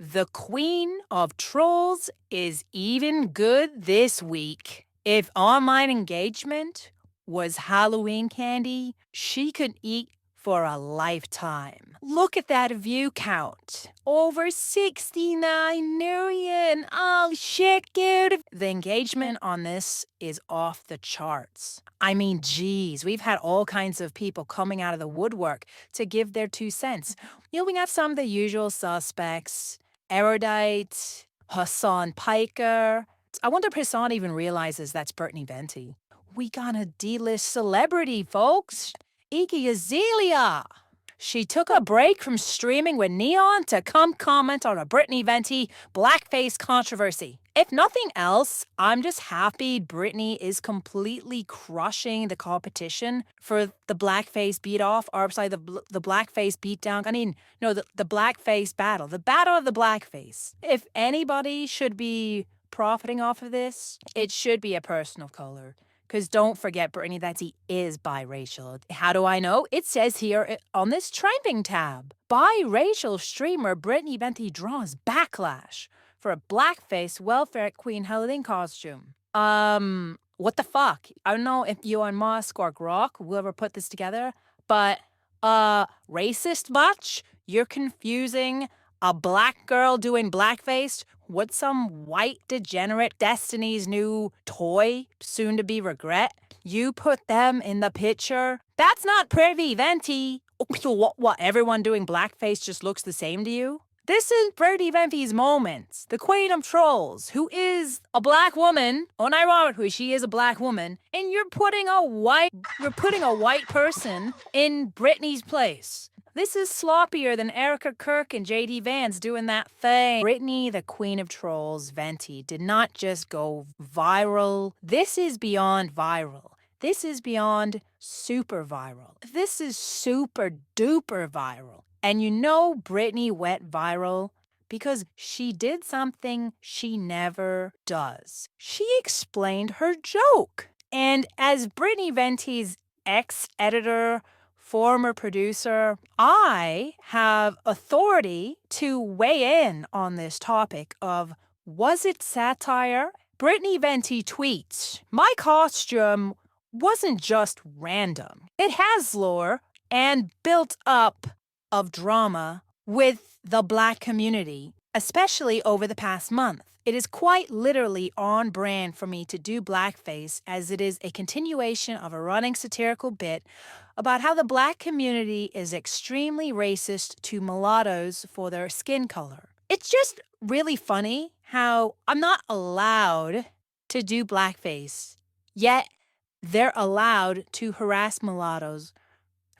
The Queen of Trolls is even good this week. If online engagement was Halloween candy, she could eat for a lifetime. Look at that view count. Over 69 million. Oh shit, dude. The engagement on this is off the charts. I mean, geez, we've had all kinds of people coming out of the woodwork to give their 2 cents. We got some of the usual suspects. Erudite, Hassan Piker. I wonder if Hassan even realizes that's Brittany Venti. We got a D-list celebrity, folks. Iggy Azalea. She took a break from streaming with Neon to come comment on a Brittany Venti blackface controversy. If nothing else, I'm just happy Brittany is completely crushing the competition for the blackface beat-off, or sorry, the blackface beatdown. I mean, no, the blackface battle. The battle of the blackface. If anybody should be profiting off of this, it should be a person of color. Because don't forget, Brittany Venti is biracial. How do I know? It says here on this trending tab. Biracial streamer Brittany Venti draws backlash for a blackface welfare queen Halloween costume. What the fuck? I don't know if Elon Musk or Grok will ever put this together, but, racist much? You're confusing a black girl doing blackface with some white degenerate Destiny's new toy, soon to be regret? You put them in the picture? That's not Privy Venti. So what, everyone doing blackface just looks the same to you? This is Brittany Venti's moment. The Queen of Trolls, who is a black woman, unironically, she is a black woman, and you're putting a white person in Brittany's place. This is sloppier than Erica Kirk and J.D. Vance doing that thing. Brittany, the Queen of Trolls, Venti, did not just go viral. This is beyond viral. This is beyond super viral. This is super duper viral. And you know Brittany went viral because she did something she never does. She explained her joke. And as Brittany Venti's ex-editor, former producer, I have authority to weigh in on this topic of, was it satire? Brittany Venti tweets, "My costume wasn't just random. It has lore and built up of drama with the black community, especially over the past month. It is quite literally on brand for me to do blackface, as it is a continuation of a running satirical bit about how the black community is extremely racist to mulattoes for their skin color. It's just really funny how I'm not allowed to do blackface, yet they're allowed to harass mulattoes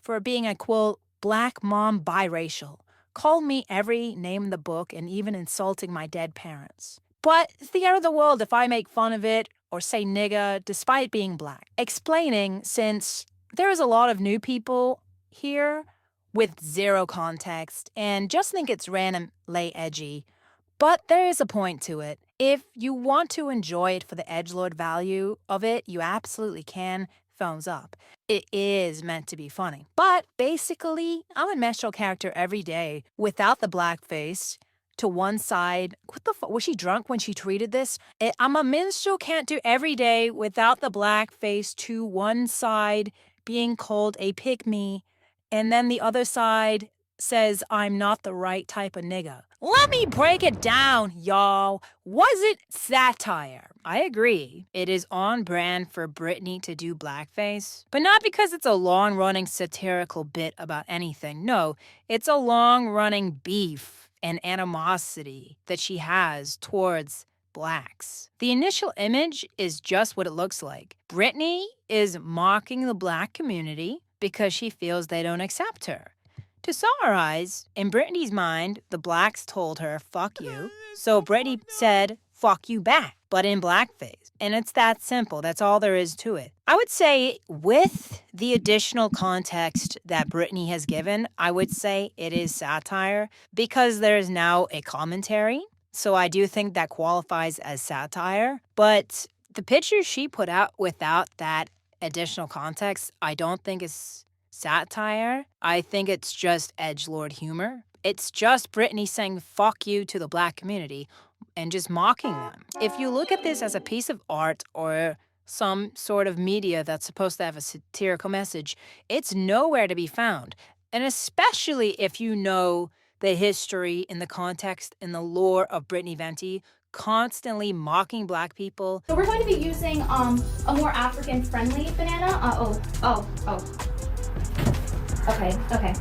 for being a, quote, black mom biracial. Call me every name in the book and even insulting my dead parents. But it's the end of the world if I make fun of it or say nigga despite being black. Explaining, since there is a lot of new people here with zero context and just think it's random, lay edgy. But there is a point to it. If you want to enjoy it for the edgelord value of it, you absolutely can. Thumbs up. It is meant to be funny. But basically, I'm a menstrual character every day without the blackface. To one side, what the fuck? Was she drunk when she tweeted this? I'm a minstrel can't do every day without the blackface, to one side being called a pygmy, and then the other side says I'm not the right type of nigga. Let me break it down, y'all. Was it satire? I agree. It is on brand for Brittany to do blackface, but not because it's a long-running satirical bit about anything. No, it's a long-running beef and animosity that she has towards blacks. The initial image is just what it looks like. Brittany is mocking the black community because she feels they don't accept her. To summarize, in Brittany's mind, the blacks told her, fuck you. So Brittany said, fuck you back, but in blackface. And it's that simple. That's all there is to it. I would say with the additional context that Brittany has given, I would say it is satire because there is now a commentary. So I do think that qualifies as satire. But the picture she put out without that additional context, I don't think is satire. I think it's just edgelord humor. It's just Brittany saying fuck you to the Black community and just mocking them. If you look at this as a piece of art or some sort of media that's supposed to have a satirical message, it's nowhere to be found. And especially if you know the history and the context and the lore of Brittany Venti constantly mocking Black people. So we're going to be using a more African-friendly banana. Okay.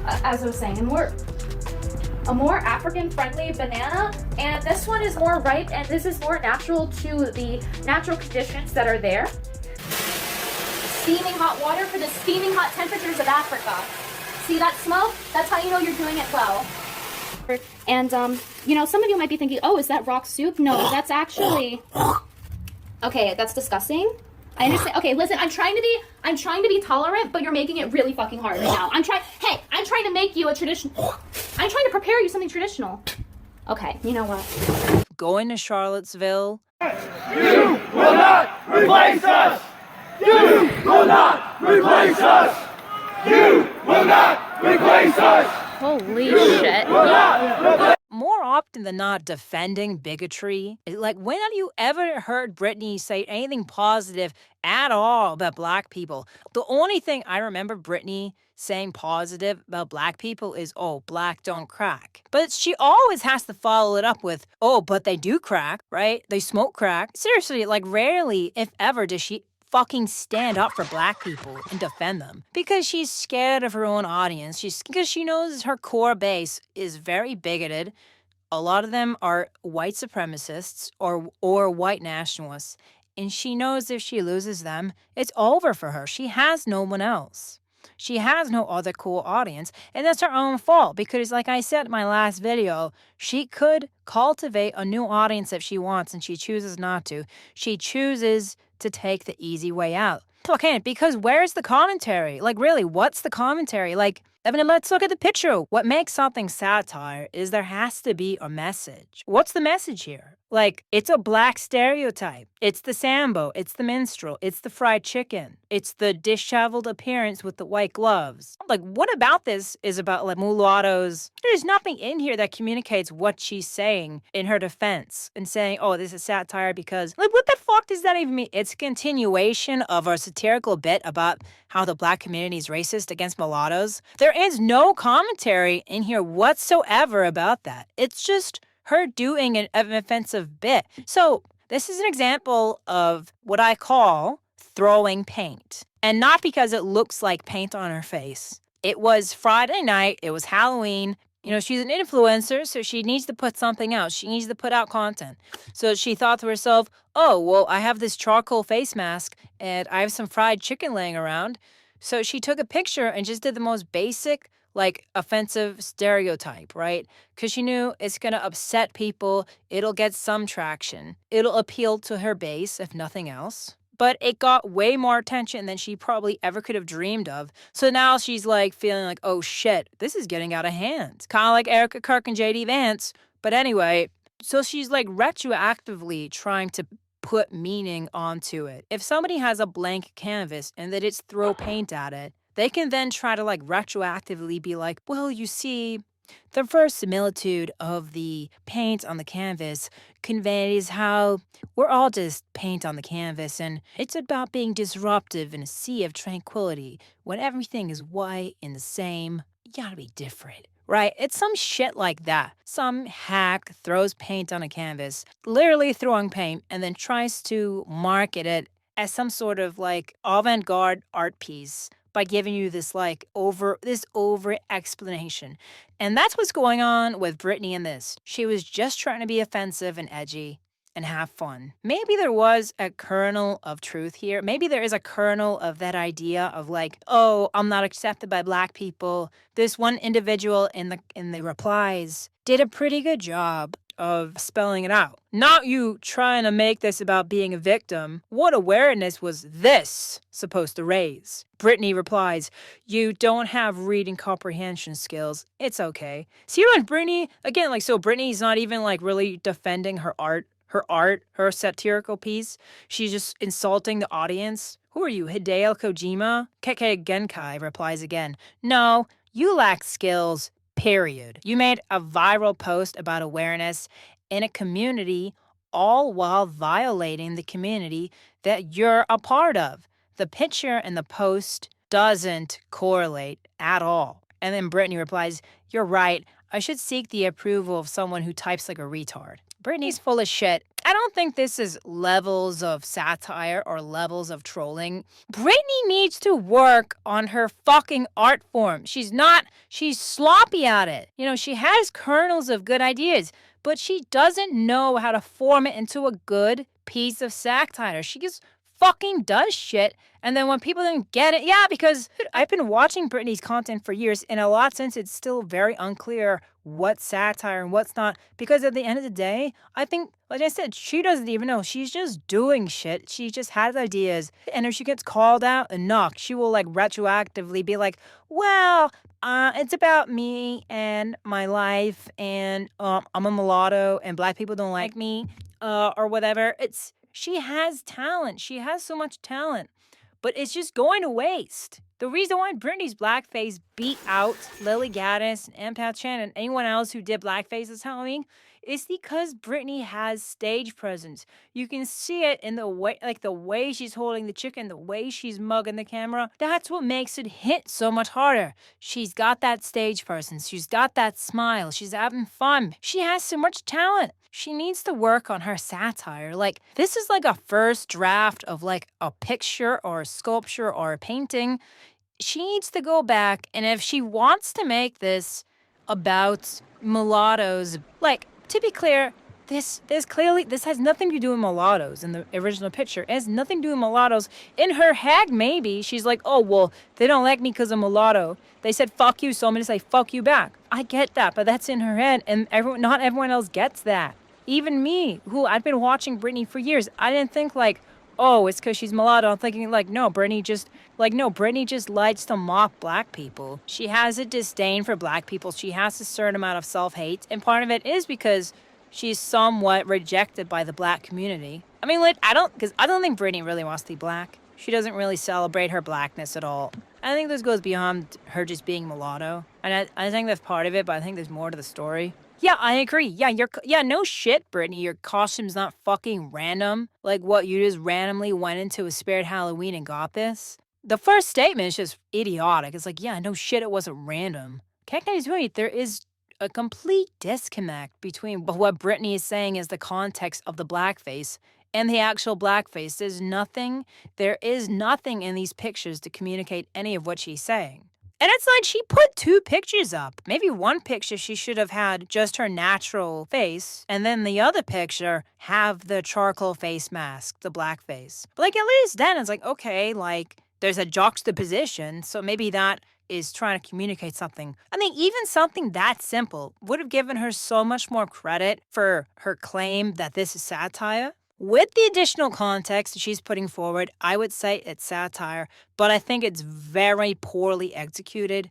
As I was saying, a more African-friendly banana, and this one is more ripe, and this is more natural to the natural conditions that are there. Steaming hot water for the steaming hot temperatures of Africa. See that smoke? That's how you know you're doing it well. And you know, some of you might be thinking, oh, is that rock soup? No, that's actually... Okay, that's disgusting. I understand. Okay, listen, I'm trying to be tolerant, but you're making it really fucking hard right now. I'm trying to make you a traditional... I'm trying to prepare you something traditional. Okay, you know what? Going to Charlottesville. You will not replace us! You will not replace us! You will not replace us! Holy shit. More often than not, defending bigotry. Like, when have you ever heard Brittany say anything positive at all about Black people? The only thing I remember Brittany saying positive about Black people is, oh, Black don't crack. But she always has to follow it up with, oh, but they do crack, right? They smoke crack. Seriously, like, rarely, if ever, does she fucking stand up for Black people and defend them, because she's scared of her own audience. Because she knows her core base is very bigoted. A lot of them are white supremacists or white nationalists, and she knows if she loses them, it's over for her. She has no one else. She has no other cool audience, and that's her own fault, because like I said in my last video, she could cultivate a new audience if she wants, and she chooses not to. She chooses to take the easy way out. Okay, because where's the commentary? Like, really, what's the commentary? Like, I mean, let's look at the picture. What makes something satire is there has to be a message. What's the message here? Like, it's a Black stereotype. It's the Sambo. It's the minstrel. It's the fried chicken. It's the disheveled appearance with the white gloves. Like, what about this is about, like, mulattoes? There's nothing in here that communicates what she's saying in her defense and saying, oh, this is satire because, like, what the fuck does that even mean? It's a continuation of our satirical bit about how the Black community is racist against mulattoes. There is no commentary in here whatsoever about that. It's just her doing an offensive bit. So this is an example of what I call throwing paint. And not because it looks like paint on her face. It was Friday night. It was Halloween. You know, she's an influencer, so she needs to put something out. She needs to put out content. So she thought to herself, oh, well, I have this charcoal face mask and I have some fried chicken laying around. So she took a picture and just did the most basic, like, offensive stereotype, right? Because she knew it's going to upset people. It'll get some traction. It'll appeal to her base, if nothing else. But it got way more attention than she probably ever could have dreamed of. So now she's, like, feeling like, oh, shit, this is getting out of hand. Kind of like Erica Kirk and J.D. Vance. But anyway, so she's, like, retroactively trying to put meaning onto it. If somebody has a blank canvas and they just throw paint at it, they can then try to, like, retroactively be like, well, you see, the first similitude of the paint on the canvas conveys how we're all just paint on the canvas, and it's about being disruptive in a sea of tranquility. When everything is white and the same, you gotta be different, right? It's some shit like that. Some hack throws paint on a canvas, literally throwing paint, and then tries to market it as some sort of, like, avant-garde art piece by giving you this, like, over explanation. And that's what's going on with Brittany in this. She was just trying to be offensive and edgy and have fun. Maybe there was a kernel of truth here. Maybe there is a kernel of that idea of, like, oh, I'm not accepted by Black people. This one individual in the replies did a pretty good job of spelling it out. Not you trying to make this about being a victim. What awareness was this supposed to raise? Brittany replies, you don't have reading comprehension skills. It's okay. See, when Brittany, again, like, so Brittany's not even, like, really defending her art, her satirical piece. She's just insulting the audience. Who are you, Hideo Kojima? Keke Genkai replies again, no, you lack skills. period. You made a viral post about awareness in a community, all while violating the community that you're a part of. The picture and the post doesn't correlate at all. And then Brittany replies, "You're right. I should seek the approval of someone who types like a retard." Brittany's full of shit. I don't think this is levels of satire or levels of trolling. Brittany needs to work on her fucking art form. She's sloppy at it. You know, she has kernels of good ideas, but she doesn't know how to form it into a good piece of satire. She just fucking does shit. And then when people don't get it, yeah, because I've been watching Brittany's content for years, in a lot of sense, it's still very unclear what's satire and what's not. Because at the end of the day, I think, like I said, she doesn't even know. She's just doing shit. She just has ideas. And if she gets called out and knocked, she will like retroactively be like, well, it's about me and my life, and I'm a mulatto and black people don't like me, or whatever. She has talent. She has so much talent, but it's just going to waste. The reason why Brittany's blackface beat out Lily Gaddis and Empath Chan and anyone else who did blackface this Halloween is because Brittany has stage presence. You can see it in the way she's holding the chicken, the way she's mugging the camera. That's what makes it hit so much harder. She's got that stage presence. She's got that smile. She's having fun. She has so much talent. She needs to work on her satire. Like, this is like a first draft of like a picture or a sculpture or a painting. She needs to go back, and if she wants to make this about mulattoes, like, to be clear, this has nothing to do with mulattoes in the original picture. It has nothing to do with mulattoes. In her head, maybe, she's like, oh, well, they don't like me because I'm mulatto. They said, fuck you, so I'm going to say, fuck you back. I get that, but that's in her head, and not everyone else gets that. Even me, who I've been watching Brittany for years, I didn't think like, oh, it's because she's mulatto. I'm thinking like, no, Brittany just likes to mock black people. She has a disdain for black people. She has a certain amount of self-hate, and part of it is because she's somewhat rejected by the black community. I mean, like, I don't think Brittany really wants to be black. She doesn't really celebrate her blackness at all. I think this goes beyond her just being mulatto, and I think that's part of it, but I think there's more to the story. Yeah, I agree. Yeah, no shit, Brittany. Your costume's not fucking random. Like, what, you just randomly went into a Spirit Halloween and got this? The first statement is just idiotic. It's like, yeah, no shit, it wasn't random. Can't I tell you, there is a complete disconnect between what Brittany is saying is the context of the blackface and the actual blackface. There is nothing in these pictures to communicate any of what she's saying. And it's like she put 2 pictures up. Maybe one picture she should have had just her natural face, and then the other picture have the charcoal face mask, the blackface. But like, at least then it's like, okay, like, there's a juxtaposition, so maybe that is trying to communicate something. I mean, even something that simple would have given her so much more credit for her claim that this is satire. With the additional context she's putting forward, I would say it's satire, but I think it's very poorly executed,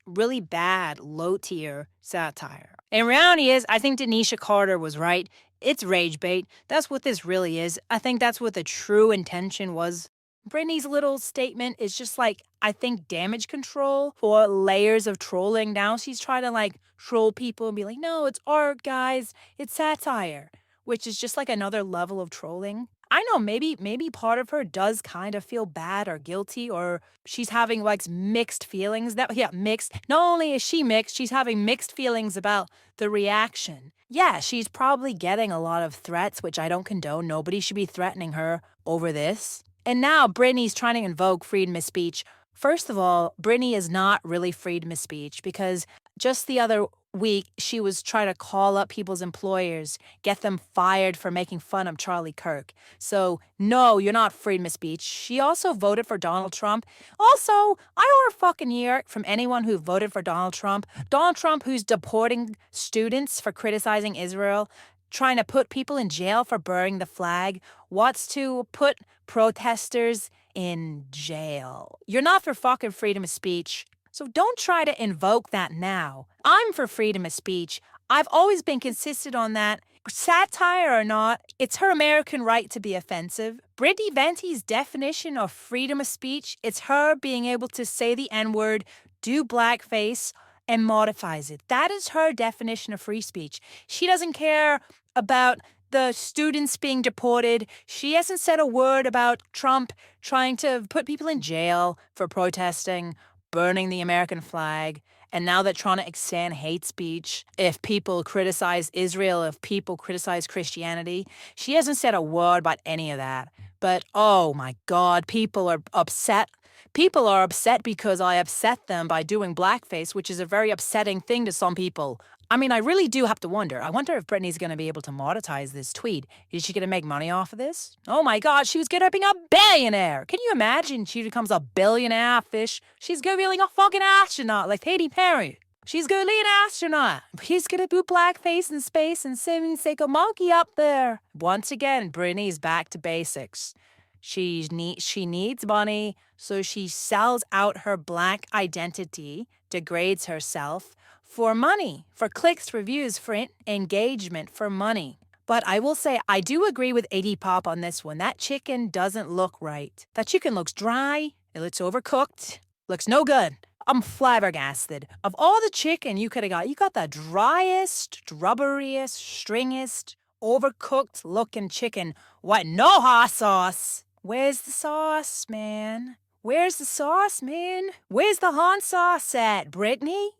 really bad, low-tier satire. And reality is, I think Denisha Carter was right. It's rage bait. That's what this really is. I think that's what the true intention was. Brittany's little statement is just like, I think, damage control for layers of trolling. Now she's trying to like troll people and be like, no, it's art, guys. It's satire. Which is just like another level of trolling. I know, maybe part of her does kind of feel bad or guilty, or she's having like mixed feelings. Mixed. Not only is she mixed, she's having mixed feelings about the reaction. Yeah, she's probably getting a lot of threats, which I don't condone. Nobody should be threatening her over this. And now Brittany's trying to invoke freedom of speech. First of all, Brittany is not really freedom of speech, because just the other week, she was trying to call up people's employers, get them fired for making fun of Charlie Kirk. So, no, you're not freedom of speech. She also voted for Donald Trump. Also, I don't want a fucking year from anyone who voted for Donald Trump. Donald Trump, who's deporting students for criticizing Israel, trying to put people in jail for burning the flag, wants to put protesters in jail. You're not for fucking freedom of speech. So don't try to invoke that now. I'm for freedom of speech. I've always been consistent on that. Satire or not, it's her American right to be offensive. Brittany Venti's definition of freedom of speech, it's her being able to say the N-word, do blackface, and modifies it. That is her definition of free speech. She doesn't care about the students being deported. She hasn't said a word about Trump trying to put people in jail for protesting, burning the American flag. And now they're trying to extend hate speech if people criticize Israel, if people criticize Christianity. She hasn't said a word about any of that. But oh my God, people are upset. People are upset because I upset them by doing blackface, which is a very upsetting thing to some people. I mean, I really do have to wonder. I wonder if Brittany's going to be able to monetize this tweet. Is she going to make money off of this? Oh my God, she was going to be a billionaire. Can you imagine she becomes a billionaire fish? She's going to be like a fucking astronaut, like Katy Perry. She's going to be an astronaut. He's going to do blackface in space and sing like a monkey up there. Once again, Brittany's back to basics. She needs money, so she sells out her black identity, degrades herself for money, for clicks, reviews, for engagement, for money. But I will say, I do agree with AD Pop on this one. That chicken doesn't look right. That chicken looks dry. It looks overcooked. Looks no good. I'm flabbergasted. Of all the chicken you could have got, you got the driest, rubberiest, stringest, overcooked looking chicken. What? No hot sauce. Where's the sauce, man? Where's the sauce, man? Where's the hot sauce at, Brittany?